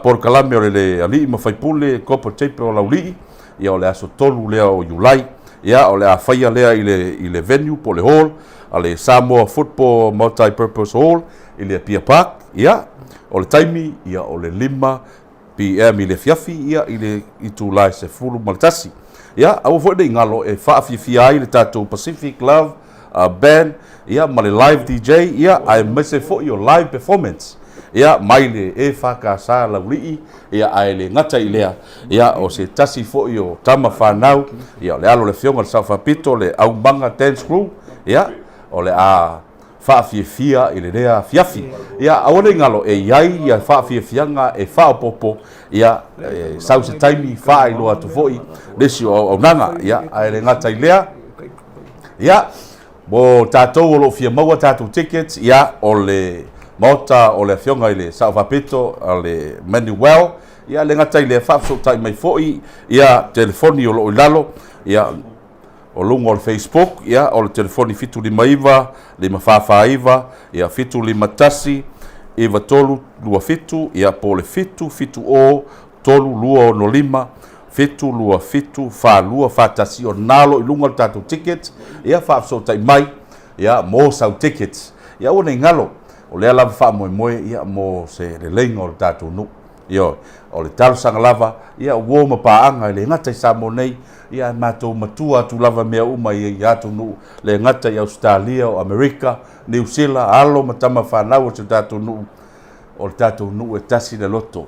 por kalame o le ali ma fai pule kopo tape o lauli ia o le aso tolu lea o Julai ia o le afaia lea i le venue po le hall ale Samoa Football Multi-Purpose Hall i le Pia Park ia o le taimi ia o le 5 PM i le fiafi ia i le itulai se fulu maltasi ia au foi de ngalo e faafifia ai le tatou Pacific Love band ia ma le live DJ ia ai mese foi o live performance ia mai le e fakasa laulii ia ai le ngata i lea ia o se tasi foi o tama fanau ia le alo le fionga le saʻafapito le aumanga dance crew ia o le faafiafia i le rea fiafi ia aua nei galo e iai ia faafiafiaga e faaopopo ia sau se taimi faailoa atu foʻi lesi o aunaga ia ae le gata i lea ia mo tatou o loo fia maua tatou tickets ia o le maota o le afioga i le saʻafapito a le Manuel ia le gata i lea faafesootaʻi mai foʻi ia telefoni o loo i lalo ia o lunga o le Facebook ia o le telefoni 555 555 ia 553 iva lua fitu ia po le 550 tolu lua ono 5 525 falua fatasi o nalo i lunga o le tatou tickets ia faafesootaʻi mai ia mo sau tickets ia ua nei galo o lea lava faamoemoe ia mo se leleiga o le tatou nuu ia o le talosaga lava ia ua ma paaga i le gata i sa mo nei ia matou matua atu lava mea uma i atu nuu le gata i Australia o Amerika New Zealand alo ma tama fanau o se tatou nuu o le tatou nuu e tasi le loto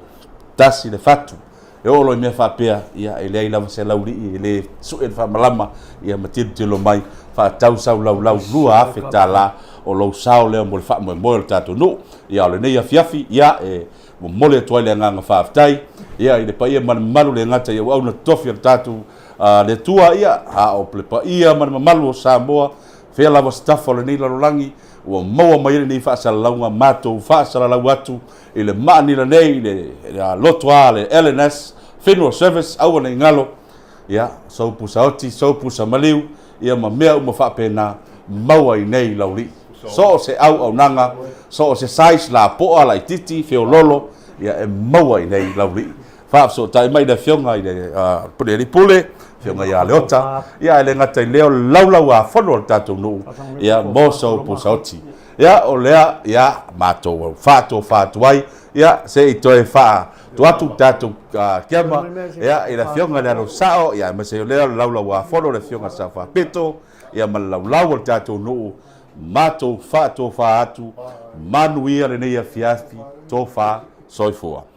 tasi le fatu e olo i mea faapea ia e leai lava se laulii e le suʻe le faamalama ia ma tilotilo mai faatau sau laulau lua afe tālā o lou sao lea mo le faamoemoe o le tatou nuu ia o lenei afiafi ia e momole atu ai le agaga faafetai ia i le paia ma le mamalu le gata ia ua auna totofi o le tatou le tua ia a o le paia ma le mamalu o Samoa fea lava se tafa o lenei lalolagi ua maua mai lenei faasalalauga matou faasalalau atu i le maani lenei i le loto a le LNS Funeral Service aua nei galo ia soupusa oti soupusa maliu ia ma mea uma faapena maua i nei laulii so o se auaunaga so o se sais la poa laititi feololo ia e maua i nei laulii fa so tai mai da fionga i le pule fionga ia leota ia le ngata i leo laulau a fono tatou nu ia moso pusauti ia o lea ia matou fa ai ia se i toe fa tu atu tatou kiama ia i la fionga le alo sao ia ma se lea laulau a fono le fionga sa fa peto ia ma laulau o tatou nu matou fa atu manuia le nei fiafi tofa soifua